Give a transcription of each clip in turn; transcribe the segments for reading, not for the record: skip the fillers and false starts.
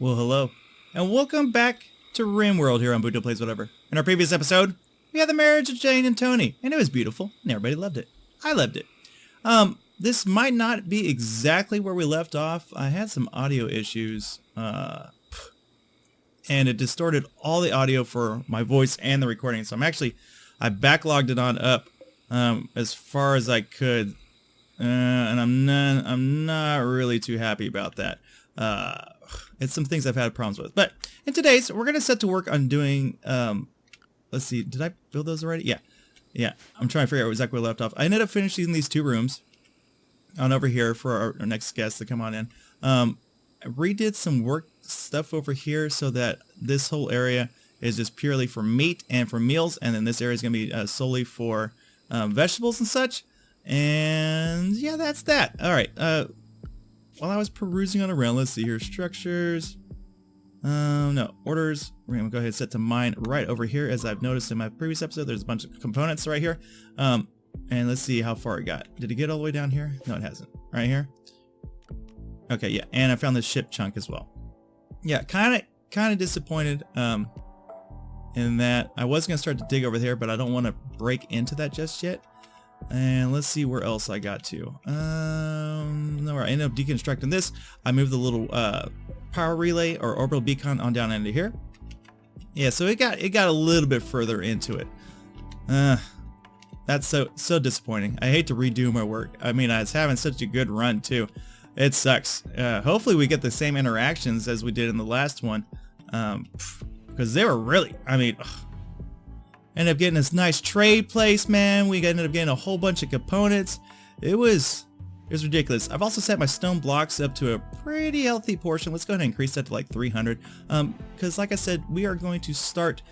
Well, hello, and welcome back to Rimworld here on Buto Plays Whatever. In our previous episode, we had the marriage of Jane and Tony, and it was beautiful, and everybody loved it. I loved it. This might not be exactly where we left off. I had some audio issues, and it distorted all the audio for my voice and the recording, so I backlogged it on up as far as I could, and I'm not really too happy about that. It's some things I've had problems with. But in today's, we're going to set to work on doing, let's see, did I build those already? Yeah. I'm trying to figure out exactly where I left off. I ended up finishing these two rooms on over here for our next guests to come on in. I redid some work stuff over here so that this whole area is just purely for meat and for meals. And then this area is going to be solely for vegetables and such. And yeah, that's that. All right. While I was perusing on around, let's see here, structures, no, orders, we're going to go ahead and set to mine right over here. As I've noticed in my previous episode, there's a bunch of components right here. And let's see how far it got. Did it get all the way down here? No, it hasn't. Right here? Okay, yeah, and I found the ship chunk as well. Yeah, kind of disappointed in that I was going to start to dig over there, but I don't want to break into that just yet. And let's see where else I got to. No, I ended up deconstructing this. I moved the little power relay or orbital beacon on down into here. Yeah, so it got a little bit further into it. That's so disappointing. I hate to redo my work. I mean, I was having such a good run too. It sucks. Hopefully we get the same interactions as we did in the last one, because they were really, I mean. Ended up getting this nice trade place, man. We ended up getting a whole bunch of components. It was ridiculous. I've also set my stone blocks up to a pretty healthy portion. Let's go ahead and increase that to like 300. Because like I said, we are going to start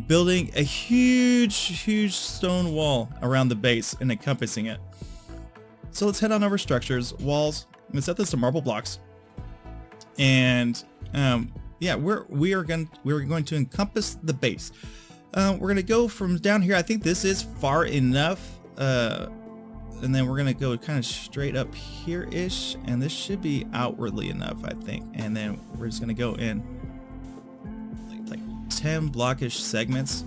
building a huge stone wall around the base and encompassing it. So let's head on over structures, walls. I'm gonna set this to marble blocks. And yeah, we're going to encompass the base. We're going to go from down here. I think this is far enough. And then we're going to go kind of straight up here-ish. And this should be outwardly enough, I think. And then we're just going to go in like 10 blockish segments.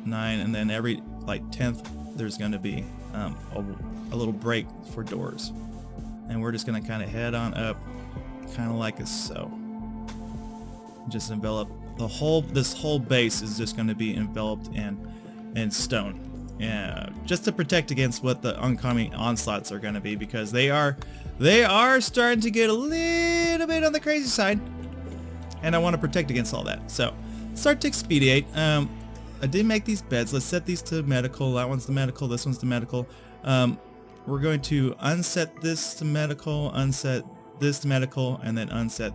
9. And then every like 10th, there's going to be a little break for doors. And we're just going to kind of head on up, kind of like so. Just envelop. This whole base is just going to be enveloped in stone, just to protect against what the oncoming onslaughts are going to be, because they are starting to get a little bit on the crazy side, and I want to protect against all that. So start to expedite. I did make these beds. Let's set these to medical. That one's the medical. This one's the medical. We're going to unset this to medical, unset this to medical, and then unset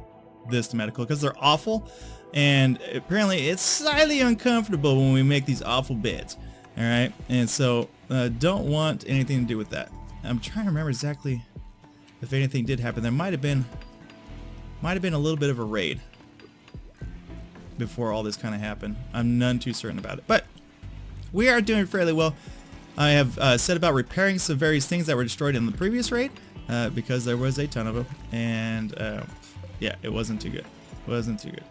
this to medical, because they're awful. And apparently it's slightly uncomfortable when we make these awful beds. All right, and so don't want anything to do with that. I'm trying to remember exactly if anything did happen. There might have been a little bit of a raid before all this kind of happened. I'm none too certain about it, but we are doing fairly well. I have said about repairing some various things that were destroyed in the previous raid, because there was a ton of them, and yeah, it wasn't too good. Okay,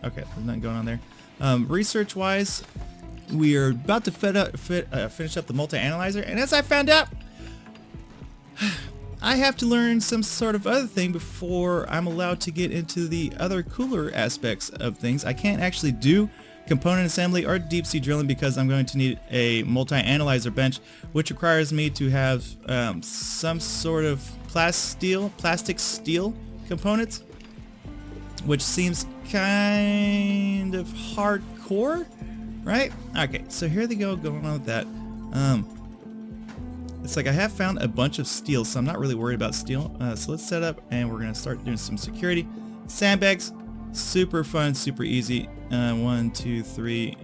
there's nothing going on there. Research wise, we are about to finish up the multi-analyzer, and as I found out, I have to learn some sort of other thing before I'm allowed to get into the other cooler aspects of things. I can't actually do component assembly or deep sea drilling because I'm going to need a multi-analyzer bench, which requires me to have some sort of plastic steel components, which seems kind of hardcore, right? Okay, so here they go, going on with that. It's like I have found a bunch of steel, so I'm not really worried about steel. So let's set up, and we're gonna start doing some security. Sandbags, super fun, super easy. 1, 2, 3,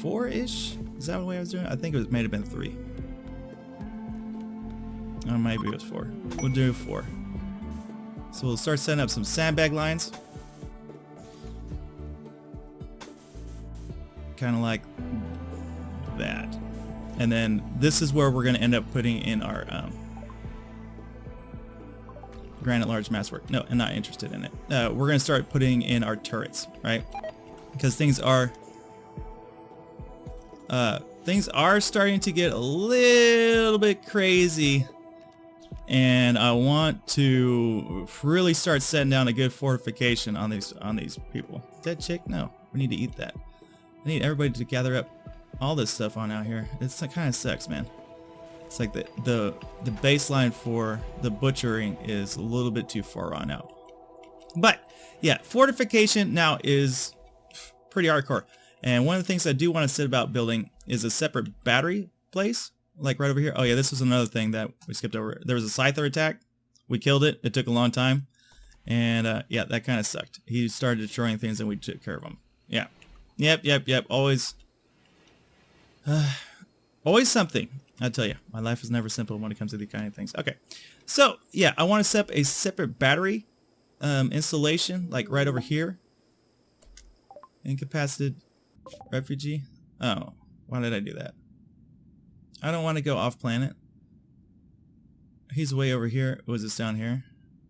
4-ish. Is that the way I was doing it? I think it might have been 3. Or maybe it was 4. We'll do 4. So we'll start setting up some sandbag lines. Kind of like that. And then this is where we're going to end up putting in our granite large masswork. No, I'm not interested in it. We're gonna start putting in our turrets, right? Because things are starting to get a little bit crazy, and I want to really start setting down a good fortification on these people. Dead chick? No, we need to eat that. I need everybody to gather up all this stuff on out here. It's kind of sucks, man. It's like the baseline for the butchering is a little bit too far on out. But yeah, fortification now is pretty hardcore. And one of the things I do want to say about building is a separate battery place, like right over here. Oh yeah, this was another thing that we skipped over. There was a scyther attack. We killed it. It took a long time. And yeah, that kind of sucked. He started destroying things and we took care of him. Yeah. Yep. Always something. I tell you, my life is never simple when it comes to these kind of things. Okay. So yeah, I want to set up a separate battery installation, like right over here. Incapacitated refugee. Oh, why did I do that? I don't want to go off planet. He's way over here. Was this down here?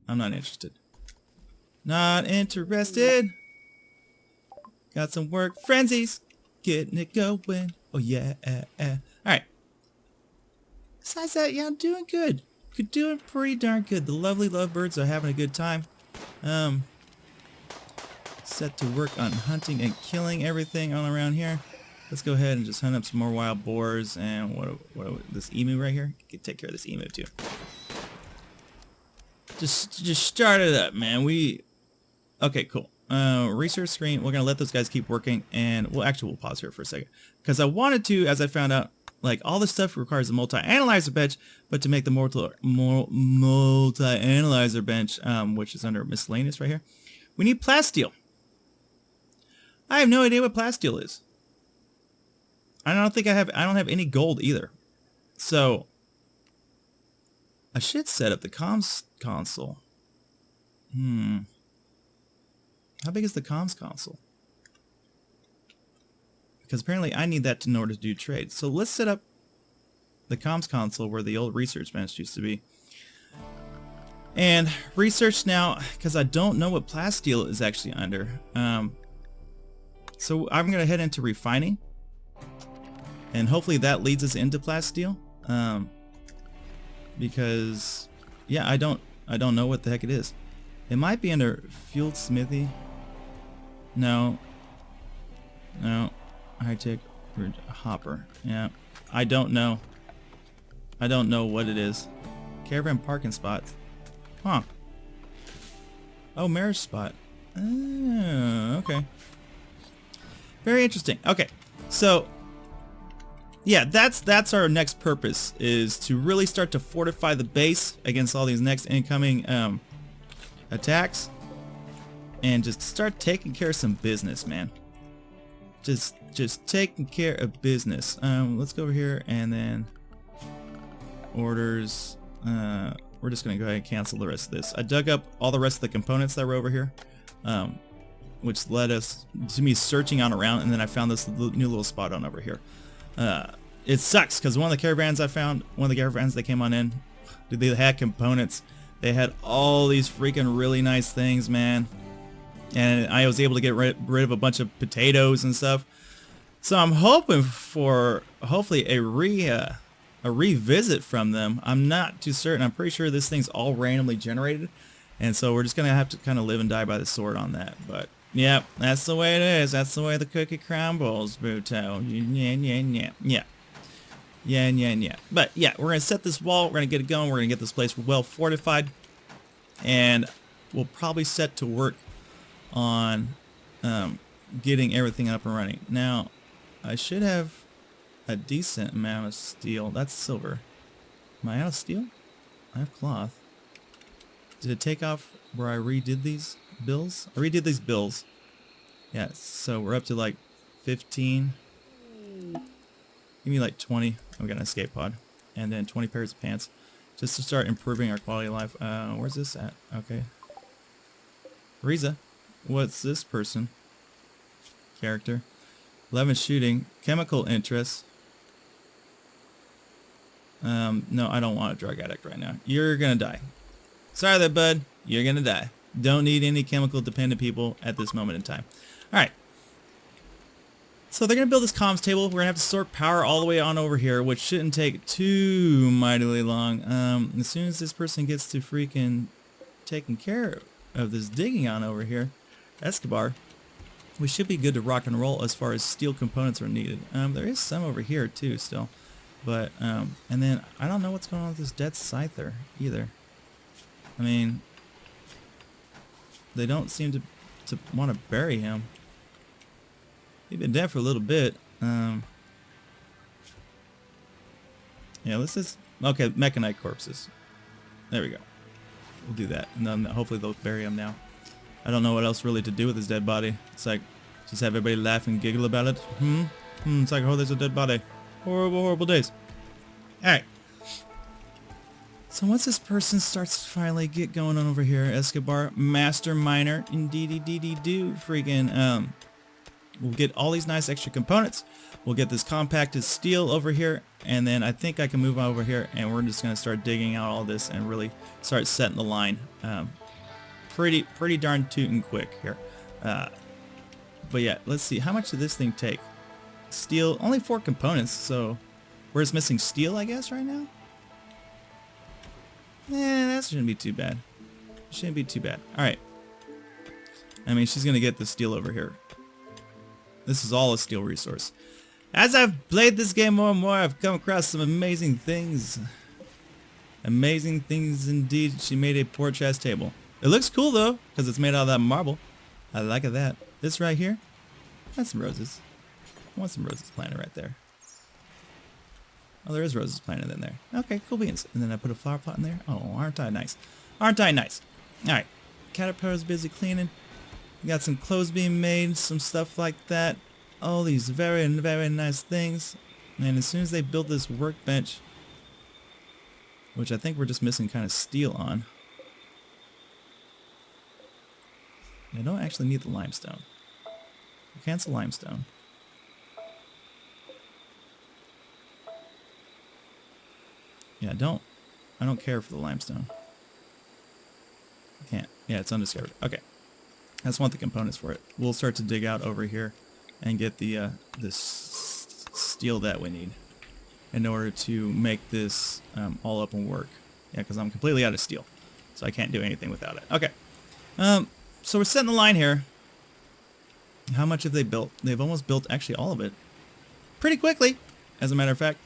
I'm not interested. Not interested. Got some work frenzies. Getting it going. Oh yeah. Alright. Besides that, yeah, I'm doing good. Doing pretty darn good. The lovely lovebirds are having a good time. Set to work on hunting and killing everything all around here. Let's go ahead and just hunt up some more wild boars and what this emu right here. You can take care of this emu too. Just start it up, man. Okay, cool. Research screen. We're gonna let those guys keep working, and we'll pause here for a second because I wanted to, as I found out, like all this stuff requires a multi-analyzer bench, but to make the multi-analyzer bench, which is under miscellaneous right here, we need plasteel. I have no idea what plasteel is. I don't have any gold either. So I should set up the comms console. How big is the comms console? Because apparently I need that in order to do trade. So let's set up the comms console where the old research bench used to be. And research now, because I don't know what plasteel is actually under. So I'm going to head into refining. And hopefully that leads us into plasteel. Because, yeah, I don't know what the heck it is. It might be under fueled smithy. No. High-tech hopper. Yeah. I don't know. I don't know what it is. Caravan parking spots. Huh. Oh, marriage spot. Oh, okay. Very interesting. Okay. So, yeah, that's our next purpose, is to really start to fortify the base against all these next incoming attacks. And just start taking care of some business, man. Just taking care of business. Let's go over here and then orders. We're just gonna go ahead and cancel the rest of this. I dug up all the rest of the components that were over here, which led us to me searching on around, and then I found this new little spot on over here. It sucks because one of the caravans that came on in, dude, they had components. They had all these freaking really nice things, man. And I was able to get rid of a bunch of potatoes and stuff. So I'm hoping for hopefully a revisit from them. I'm not too certain. I'm pretty sure this thing's all randomly generated. And so we're just going to have to kind of live and die by the sword on that. But yeah, that's the way it is. That's the way the cookie crumbles, Buto. Yeah. But yeah, we're going to set this wall. We're going to get it going. We're going to get this place well fortified. And we'll probably set to work on getting everything up and running. Now, I should have a decent amount of steel. That's silver. Am I out of steel? I have cloth. Did it take off where I redid these bills? I redid these bills. Yeah, so we're up to like 15. Give me like 20. We got an escape pod. And then 20 pairs of pants. Just to start improving our quality of life. Where's this at? Okay. Riza. What's this person? Character. 11 shooting. Chemical interest. No, I don't want a drug addict right now. You're gonna die. Sorry there, bud. You're gonna die. Don't need any chemical dependent people at this moment in time. Alright. So they're gonna build this comms table. We're gonna have to sort power all the way on over here, which shouldn't take too mightily long. As soon as this person gets to freaking taking care of this digging on over here, Escobar, we should be good to rock and roll as far as steel components are needed. There is some over here too still. But, and then I don't know what's going on with this dead scyther either. I mean, they don't seem to want to bury him. He's been dead for a little bit. Yeah, let's just... Okay, mechanite corpses. There we go. We'll do that. And then hopefully they'll bury him now. I don't know what else really to do with his dead body. It's like, just have everybody laugh and giggle about it. It's like, oh, there's a dead body. Horrible, horrible days. Alright. So once this person starts to finally get going on over here, Escobar, Master Miner, indeedy-deedy-do, freaking, we'll get all these nice extra components. We'll get this compacted steel over here, and then I think I can move over here, and we're just going to start digging out all this and really start setting the line. Pretty darn tootin' quick here. But yeah, let's see. How much did this thing take? Steel, only 4 components, so we're just missing steel, I guess, right now? That shouldn't be too bad. Shouldn't be too bad. Alright. I mean, she's going to get the steel over here. This is all a steel resource. As I've played this game more and more, I've come across some amazing things. Amazing things indeed. She made a poor chest table. It looks cool though, because it's made out of that marble. I like that. This right here, that's some roses. I want some roses planted right there. Oh, there is roses planted in there. Okay, cool beans. And then I put a flower pot in there. Oh, aren't I nice? Aren't I nice? Alright, Caterpillar's busy cleaning. We got some clothes being made, some stuff like that. All these very, very nice things. And as soon as they build this workbench, which I think we're just missing kind of steel on. I don't actually need the limestone. Cancel limestone. Yeah, I don't care for the limestone. I can't. Yeah, it's undiscovered. Okay. I just want the components for it. We'll start to dig out over here and get the this steel that we need in order to make this all up and work. Yeah, because I'm completely out of steel, so I can't do anything without it. Okay. So we're setting the line here. How much have they built? They've almost built actually all of it pretty quickly, as a matter of fact.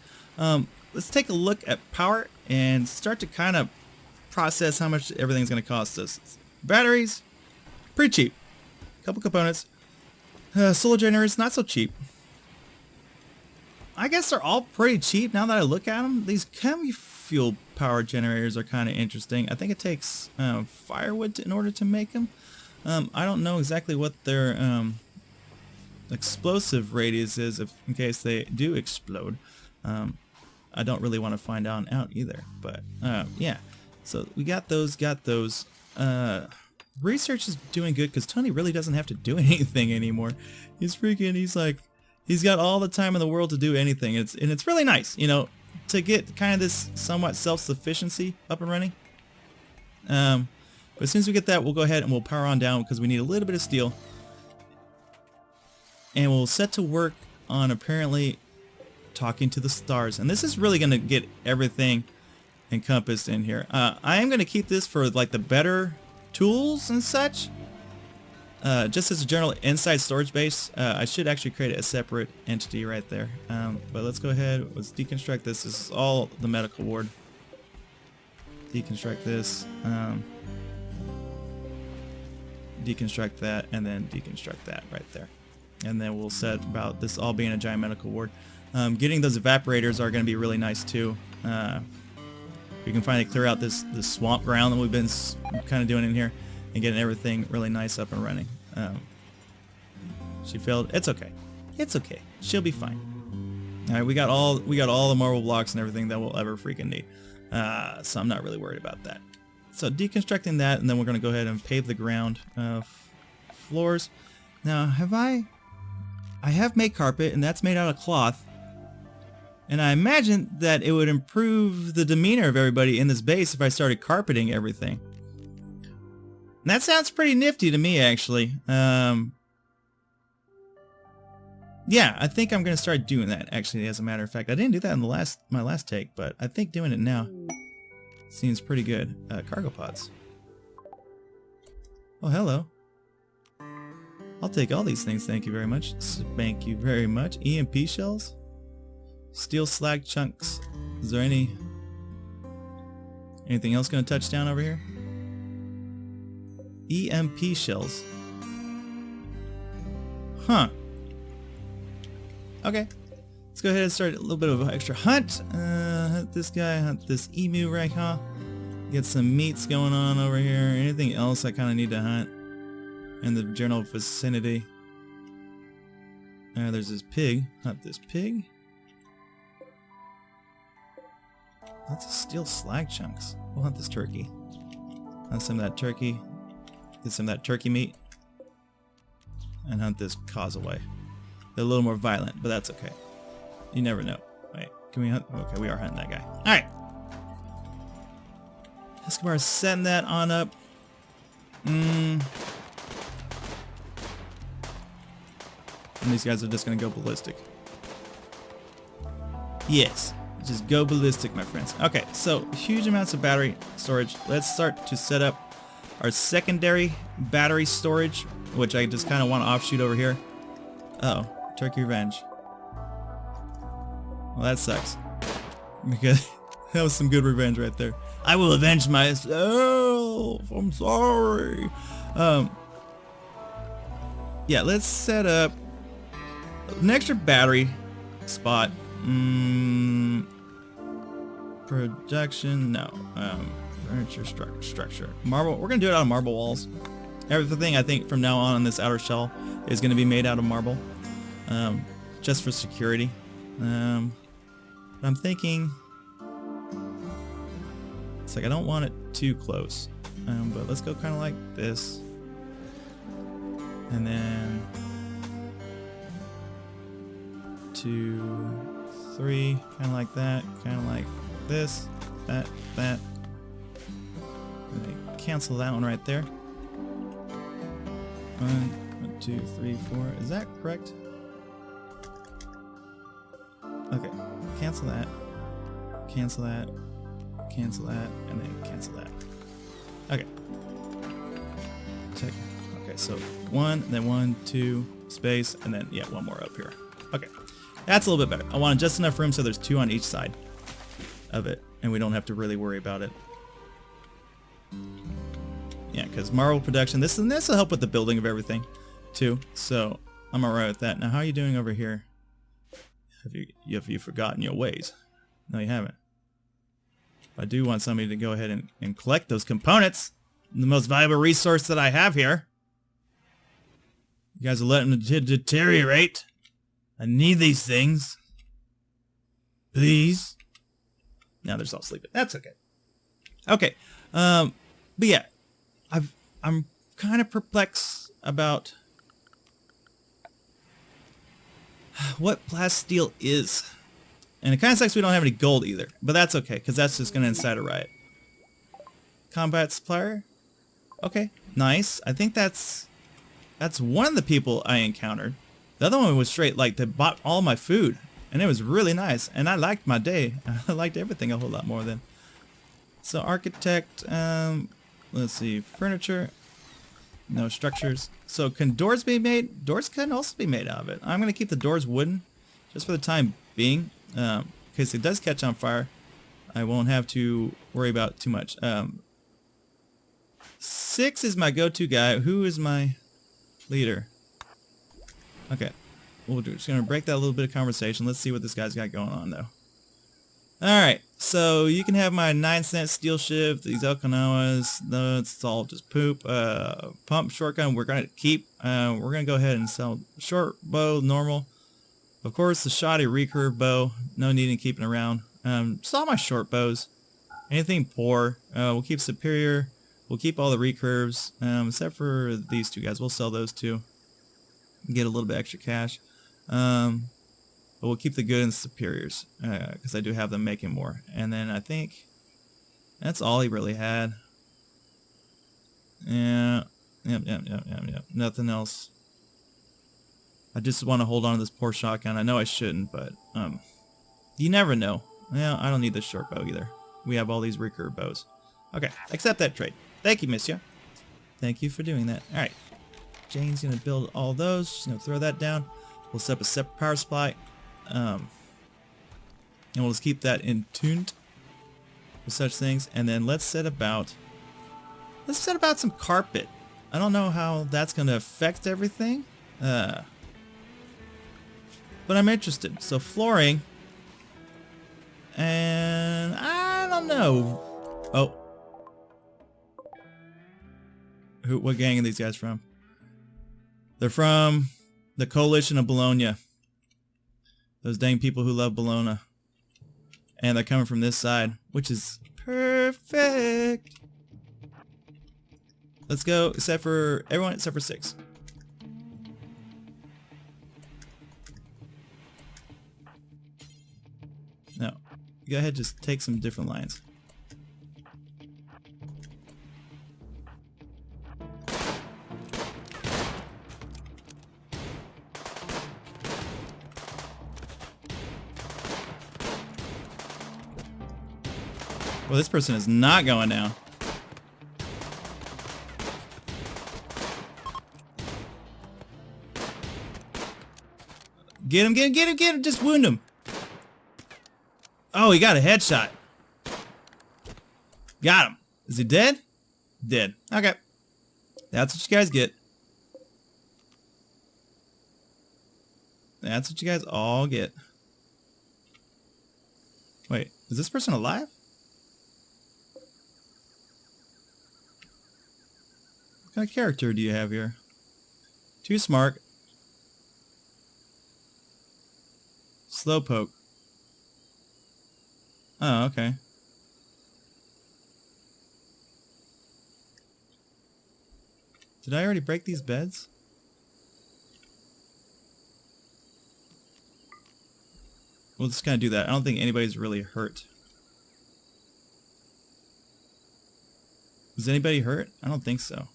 Let's take a look at power and start to kind of process how much everything's going to cost us. Batteries, pretty cheap. A couple components. Solar generators, not so cheap. I guess they're all pretty cheap now that I look at them. These heavy fuel power generators are kind of interesting. I think it takes firewood in order to make them. I don't know exactly what their explosive radius is in case they do explode. I don't really want to find out either, but yeah. So we got those. Research is doing good because Tony really doesn't have to do anything anymore. He's like, he's got all the time in the world to do anything. It's really nice, you know, to get kind of this somewhat self-sufficiency up and running. But as soon as we get that, we'll go ahead and we'll power on down because we need a little bit of steel. And we'll set to work on apparently talking to the stars. And this is really going to get everything encompassed in here. I am going to keep this for like the better tools and such. Just as a general inside storage base, I should actually create a separate entity right there. But let's go ahead, let's deconstruct this. This is all the medical ward. Deconstruct this. Deconstruct that, and then deconstruct that right there. And then we'll set about this all being a giant medical ward. Getting those evaporators are going to be really nice too. We can finally clear out this swamp ground that we've been kind of doing in here and getting everything really nice up and running. She failed. It's okay. It's okay. She'll be fine. All right, we got all the marble blocks and everything that we'll ever freaking need. So I'm not really worried about that. So deconstructing that, and then we're going to go ahead and pave the ground. Floors. Now, I have made carpet, and that's made out of cloth. And I imagine that it would improve the demeanor of everybody in this base if I started carpeting everything. That sounds pretty nifty to me, actually. Yeah, I think I'm gonna start doing that. Actually, as a matter of fact, I didn't do that in my last take, but I think doing it now seems pretty good. Cargo pods. Oh, hello. I'll take all these things. Thank you very much. Thank you very much. EMP shells, steel slag chunks. Is there anything else gonna touch down over here? EMP shells. Huh. Okay. Let's go ahead and start a little bit of an extra hunt. Hunt this guy, hunt this emu right, huh? Get some meats going on over here. Anything else I kind of need to hunt in the general vicinity? There's this pig. Hunt this pig. Lots of steel slag chunks. We'll hunt this turkey. Hunt some of that turkey. Get some of that turkey meat. And hunt this causeway. They're a little more violent, but that's okay. You never know. Wait, can we hunt? Okay, we are hunting that guy. Alright. Escobar, send that on up. And these guys are just gonna go ballistic. Yes. Just go ballistic, my friends. Okay, so huge amounts of battery storage. Let's start to set up our secondary battery storage, which I just kind of want to offshoot over here. Uh oh, turkey revenge. Well, that sucks. Because that was some good revenge right there. I will avenge myself. I'm sorry. Yeah, let's set up an extra battery spot. Production, no. Furniture structure. Marble. We're gonna do it out of marble walls. Everything I think from now on in this outer shell is gonna be made out of marble, just for security. But I'm thinking it's like I don't want it too close, but let's go kind of like this, and then 2, 3, kind of like that, kind of like this, that. Cancel that one right there. 1, 2, 3, 4. Is that correct? Okay. Cancel that. Cancel that. Cancel that. And then cancel that. Okay. Check. Okay, so 1, then 1, 2, space, and then, yeah, 1 more up here. Okay. That's a little bit better. I want just enough room so there's 2 on each side of it, and we don't have to really worry about it. Yeah, because marble production, this will help with the building of everything, too. So I'm alright with that. Now, how are you doing over here? Have you forgotten your ways? No, you haven't. I do want somebody to go ahead and collect those components. The most valuable resource that I have here. You guys are letting it deteriorate. I need these things. Please. Now they're all sleeping. That's okay. Okay. But yeah, I'm kind of perplexed about what plasteel is. And it kind of sucks we don't have any gold either. But that's okay, because that's just going to incite a riot. Combat supplier? Okay, nice. I think that's one of the people I encountered. The other one was straight, like, they bought all my food. And it was really nice. And I liked my day. I liked everything a whole lot more than. So architect, let's see, furniture. No structures. So can doors be made? Doors can also be made out of it. I'm going to keep the doors wooden just for the time being. In case it does catch on fire, I won't have to worry about too much. 6 is my go-to guy. Who is my leader? Okay. We're just going to break that little bit of conversation. Let's see what this guy's got going on, though. Alright, so you can have my 9-cent steel shift, these Okinawas, no, it's all just poop. Pump shotgun, we're going to keep. We're going to go ahead and sell short bow, normal. Of course, the shoddy recurve bow, no need in keeping around. Just all my short bows. Anything poor, we'll keep superior. We'll keep all the recurves, except for these 2 guys. We'll sell those 2. Get a little bit extra cash. But we'll keep the good and superiors, because I do have them making more. And then I think that's all he really had. Yeah. Yep. Nothing else. I just want to hold on to this poor shotgun. I know I shouldn't, but you never know. Well, I don't need this short bow either. We have all these recurve bows. Okay, accept that trade. Thank you, monsieur. Thank you for doing that. All right. Jane's gonna build all those. She's gonna throw that down. We'll set up a separate power supply. And we'll just keep that in tuned for such things. And then let's set about some carpet. I don't know how that's gonna affect everything. But I'm interested. So flooring. And I don't know. Oh. What gang are these guys from? They're from the coalition of Bologna. Those dang people who love Bologna. And they're coming from this side, which is perfect. Let's go, except for everyone except for 6. No. Go ahead, just take some different lines. Well, this person is not going down. Get him, just wound him. Oh, he got a headshot. Got him. Is he dead? Dead. Okay. That's what you guys get. That's what you guys all get. Wait, is this person alive? What kind of character do you have here? Too smart. Slowpoke. Oh, okay. Did I already break these beds? We'll just kind of do that. I don't think anybody's really hurt. Is anybody hurt? I don't think so.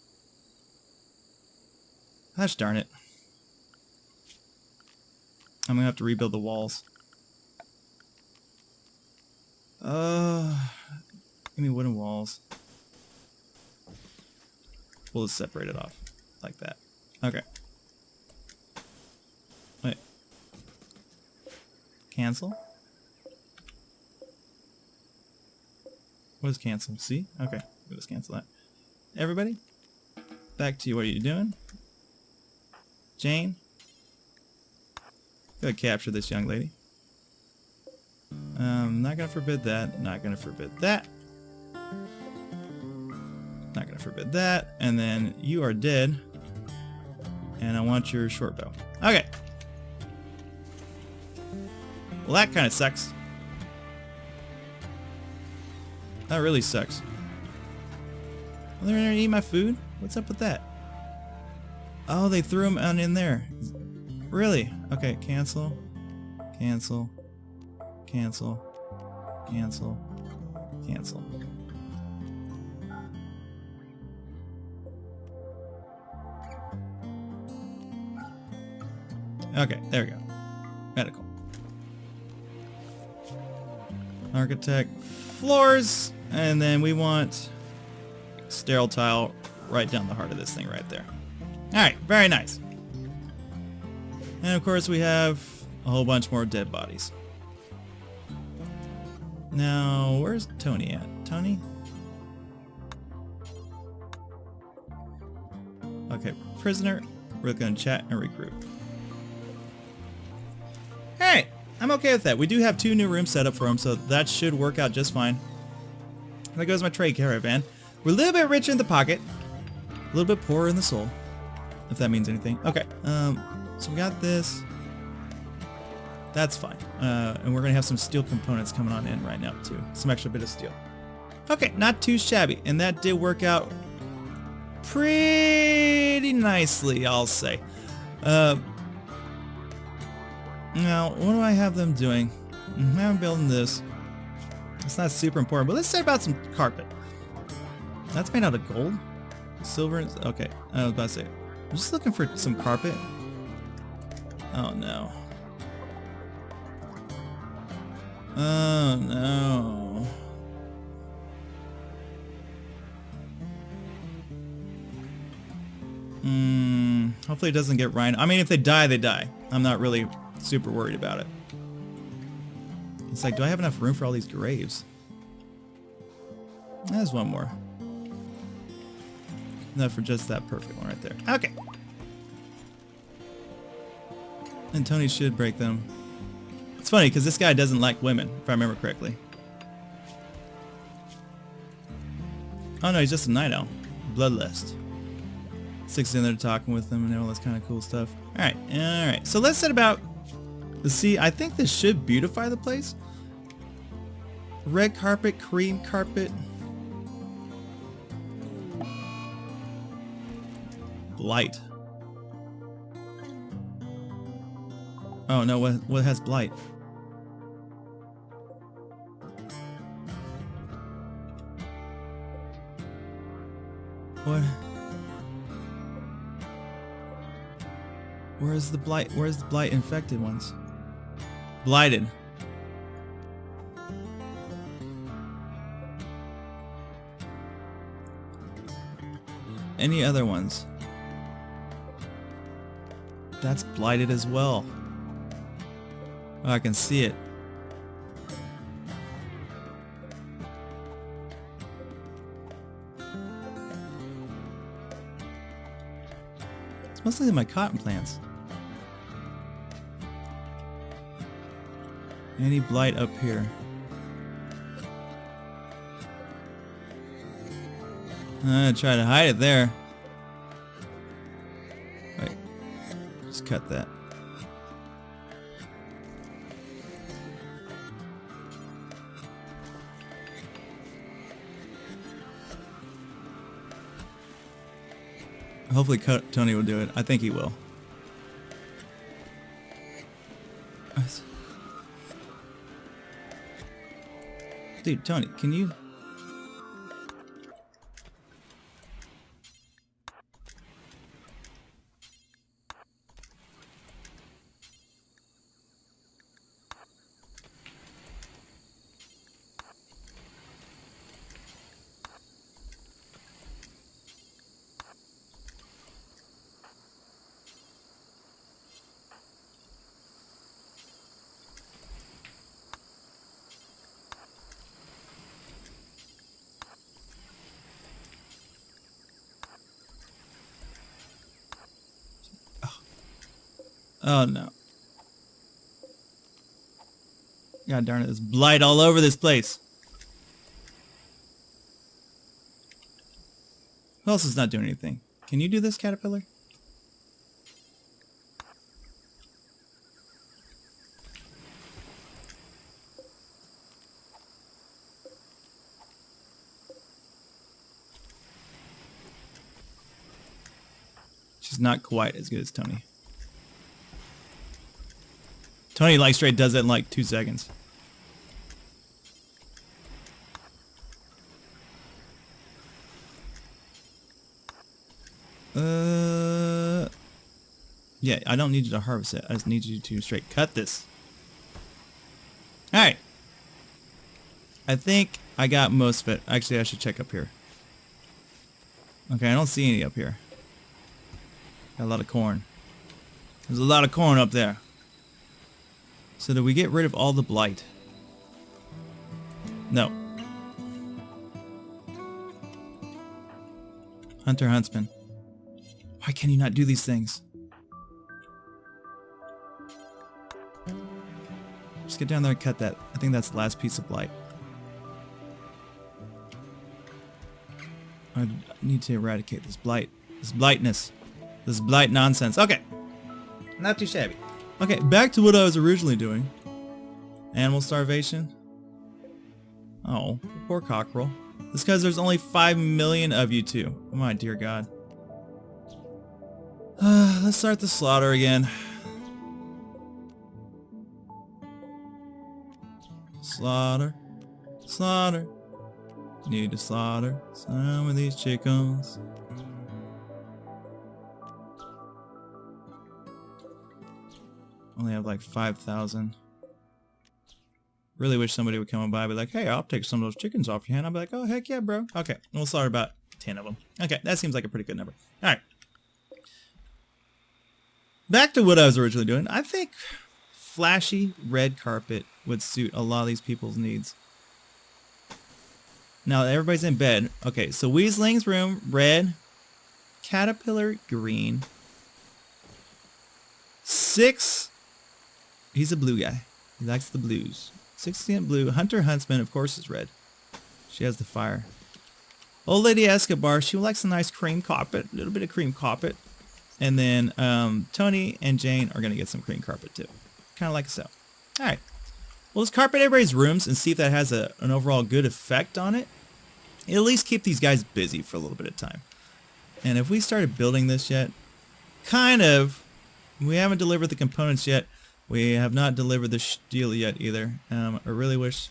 Gosh darn it. I'm gonna have to rebuild the walls. Give me wooden walls. We'll just separate it off like that. Okay. Wait. Cancel? What is cancel? See? Okay. Let's cancel that. Everybody? Back to you. What are you doing? Jane? Go capture this young lady. Not gonna forbid that. Not gonna forbid that. Not gonna forbid that. And then you are dead. And I want your short bow. Okay. Well, that kind of sucks. That really sucks. Well, they're gonna eat my food? What's up with that? Oh, they threw them on in there. Really? Okay, cancel. Cancel. Cancel. Cancel. Cancel. Okay, there we go. Medical. Architect. Floors. And then we want sterile tile right down the heart of this thing right there. Alright, very nice. And of course we have a whole bunch more dead bodies. Now, where's Tony at? Tony? Okay, prisoner. We're gonna chat and recruit. Alright, I'm okay with that. We do have 2 new rooms set up for him, so that should work out just fine. There goes my trade caravan. We're a little bit richer in the pocket. A little bit poorer in the soul. If that means anything. Okay, so we got this. That's fine. And we're going to have some steel components coming on in right now, too. Some extra bit of steel. Okay, not too shabby. And that did work out pretty nicely, I'll say. Now, what do I have them doing? I'm building this. It's not super important, but let's say about some carpet. That's made out of gold. Silver. Okay, I was about to say. I'm just looking for some carpet. Oh no. Oh no. Hopefully it doesn't get rhino. I mean, if they die, they die. I'm not really super worried about it. It's like, do I have enough room for all these graves? There's one more. Enough for just that perfect one right there. Okay. And Tony should break them. It's funny because this guy doesn't like women, if I remember correctly. Oh no, he's just a night owl. Bloodlust. Six in there talking with them and all this kind of cool stuff. Alright, alright. So let's set about the sea. I think this should beautify the place. Red carpet, cream carpet. Blight. Oh no, what has blight? What? Where's the blight? Where's the blight infected ones? Blighted. Any other ones? That's blighted as well. Oh, I can see it. It's mostly my cotton plants. Any blight up here? I'm gonna try to hide it there. Wait, just cut that. Hopefully Tony will do it. I think he will. Dude, Tony, can you... Oh no. God darn it, there's blight all over this place. Who else is not doing anything? Can you do this, caterpillar? She's not quite as good as Tony. Tony like straight does it in like 2 seconds. Yeah, I don't need you to harvest it. I just need you to straight cut this. Alright. I think I got most of it. Actually, I should check up here. Okay, I don't see any up here. Got a lot of corn. There's a lot of corn up there. So do we get rid of all the blight? No. Hunter Huntsman. Why can you not do these things? Just get down there and cut that. I think that's the last piece of blight. I need to eradicate this blight. This blightness. This blight nonsense. Okay. Not too shabby. Okay, back to what I was originally doing. Animal starvation. Oh, poor cockerel. It's because there's only 5 million of you too. Oh my dear God. Let's start the slaughter again. Slaughter. Slaughter. Need to slaughter some of these chickens. Only have like 5,000. Really wish somebody would come on by and be like, hey, I'll take some of those chickens off your hand. I'll be like, oh, heck yeah, bro. Okay, we'll slaughter about 10 of them. Okay, that seems like a pretty good number. All right. Back to what I was originally doing. I think flashy red carpet would suit a lot of these people's needs. Now that everybody's in bed. Okay, so Weasling's room, red. Caterpillar, green. 6. He's a blue guy. He likes the blues. 16 blue. Hunter Huntsman, of course, is red. She has the fire. Old Lady Escobar, she likes a nice cream carpet. A little bit of cream carpet. And then Tony and Jane are going to get some cream carpet too. Kind of like so. Alright. We'll just carpet everybody's rooms and see if that has an overall good effect on it. It'll at least keep these guys busy for a little bit of time. And if we started building this yet, kind of, we haven't delivered the components yet. We have not delivered the steel yet either. I really wish...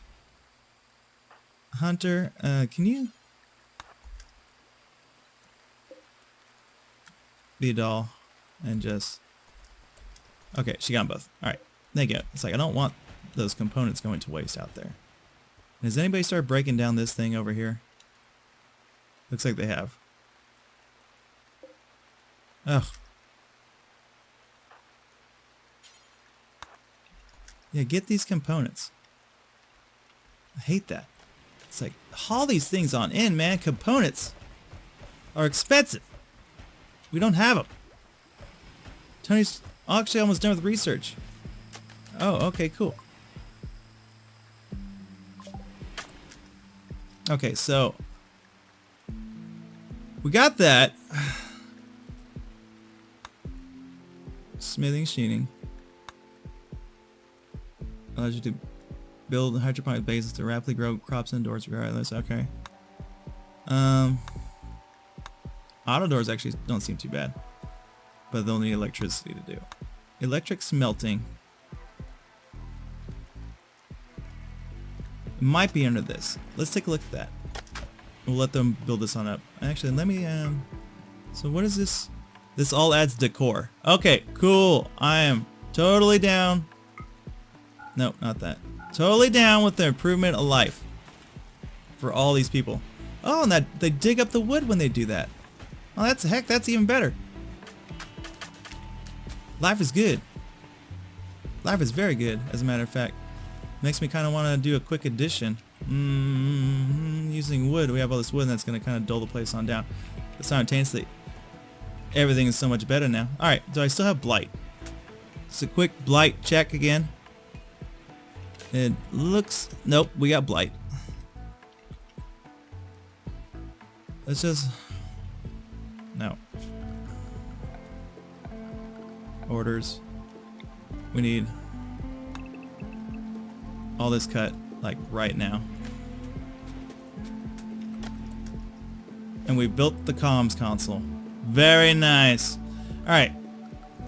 Hunter, can you... be a doll and just... Okay, she got them both. Alright, there you go. It's like I don't want those components going to waste out there. Has anybody started breaking down this thing over here? Looks like they have. Ugh. Yeah, get these components. I hate that. It's like, haul these things on in, man. Components are expensive. We don't have them. Tony's actually almost done with research. Oh, okay, cool. Okay, so we got that. Smithing, sheening. Allows you to build hydroponic bases to rapidly grow crops indoors regardless. Okay. Auto doors actually don't seem too bad, but they'll need electricity to do. Electric smelting. It might be under this. Let's take a look at that. We'll let them build this on up. Actually, let me, so what is this? This all adds decor. Okay, cool. I am totally down. No, not that. Totally down with the improvement of life for all these people. Oh, and that they dig up the wood when they do that. Oh, that's even better. Life is good. Life is very good, as a matter of fact. Makes me kind of want to do a quick addition. Using wood, we have all this wood, and that's going to kind of dull the place on down. But simultaneously, everything is so much better now. Alright, do I still have blight? Just a quick blight check again. It looks... Nope, we got blight. Let's just... No. Orders. We need all this cut, like, right now. And we built the comms console. Very nice. Alright.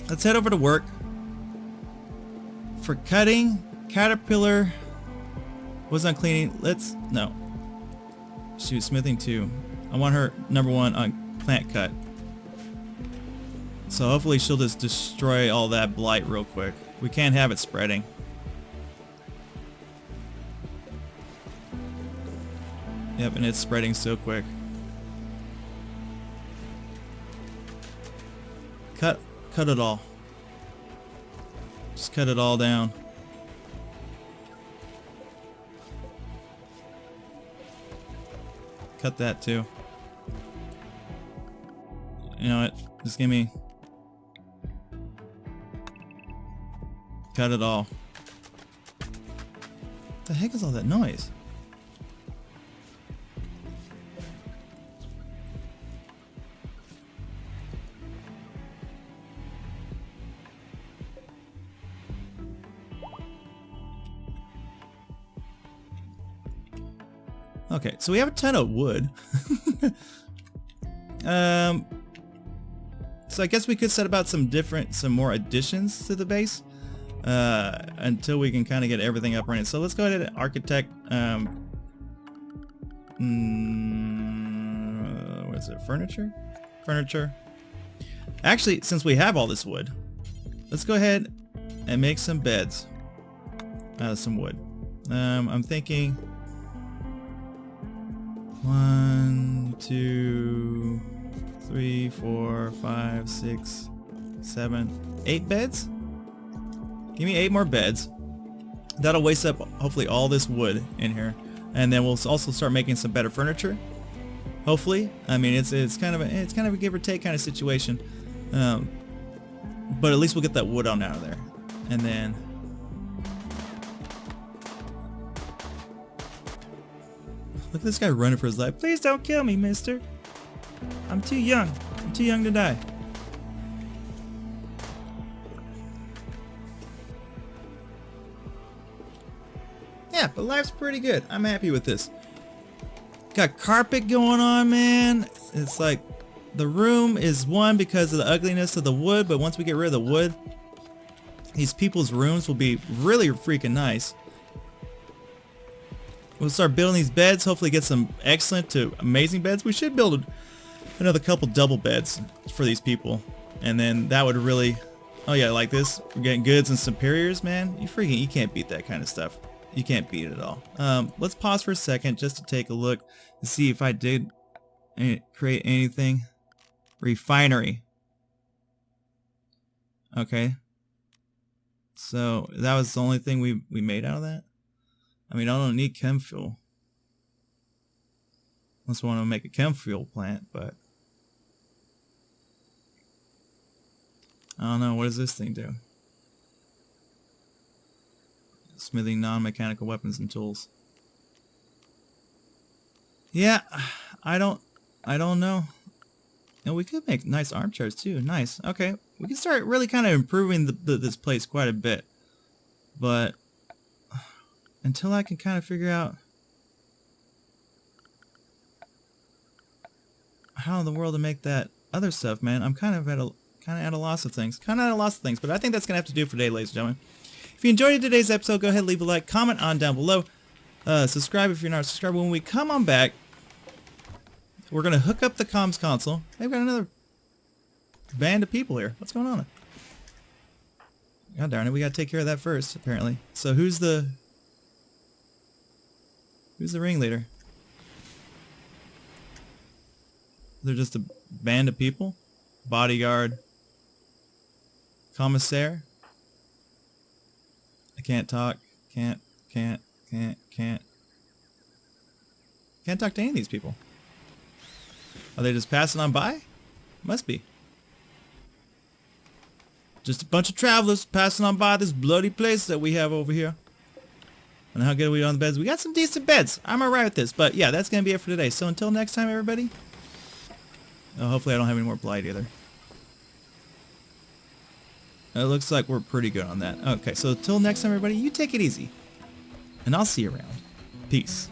Let's head over to work. For cutting, Caterpillar was on cleaning. Let's... No. Shoot, smithing too. I want her #1 on plant cut. So hopefully she'll just destroy all that blight real quick. We can't have it spreading. Yep, and it's spreading so quick. Cut it all. Just cut it all down. Cut that too. You know what? Just give me... Cut it all. What the heck is all that noise? Okay, so we have a ton of wood. So I guess we could set about some more additions to the base until we can kind of get everything up running. So let's go ahead and architect. What is it? Furniture? Furniture. Actually, since we have all this wood, let's go ahead and make some beds out of some wood. I'm thinking 1, 2, 3, 4, 5, 6, 7, 8 beds. Give me 8 more beds. That'll waste up hopefully all this wood in here, and then we'll also start making some better furniture. Hopefully, I mean it's kind of a give or take kind of situation, but at least we'll get that wood on out of there, and then look at this guy running for his life. Please don't kill me, mister. I'm too young. I'm too young to die. Yeah, but life's pretty good. I'm happy with this. Got carpet going on, man. It's like the room is one because of the ugliness of the wood, but once we get rid of the wood, these people's rooms will be really freaking nice. We'll start building these beds, hopefully get some excellent to amazing beds. We should build another couple double beds for these people, and then that would really, oh yeah, like this, we're getting goods and superiors, man. You can't beat that kind of stuff. You can't beat it at all. Let's pause for a second just to take a look to see if I did create anything. Refinery. Okay. So that was the only thing we made out of that? I mean, I don't need chem fuel. Unless we want to make a chem fuel plant, but I don't know. What does this thing do? Smithing non-mechanical weapons and tools. Yeah, I don't know. And we could make nice armchairs too. Nice. Okay, we can start really kind of improving this place quite a bit. But until I can kind of figure out how in the world to make that other stuff, man, I'm kind of at a loss of things. But I think that's gonna have to do for today, ladies and gentlemen. If you enjoyed today's episode, go ahead and leave a like, comment on down below. Subscribe if you're not a subscriber. When we come on back, we're going to hook up the comms console. They've got another band of people here. What's going on? God darn it, we got to take care of that first, apparently. So who's the ringleader? They're just a band of people? Bodyguard. Commissaire? I can't talk. Can't talk to any of these people. Are they just passing on by? Must be. Just a bunch of travelers passing on by this bloody place that we have over here. And how good are we on the beds? We got some decent beds. I'm alright with this. But yeah, that's going to be it for today. So until next time, everybody. Oh, hopefully I don't have any more blight either. It looks like we're pretty good on that. Okay, so until next time, everybody, you take it easy. And I'll see you around. Peace.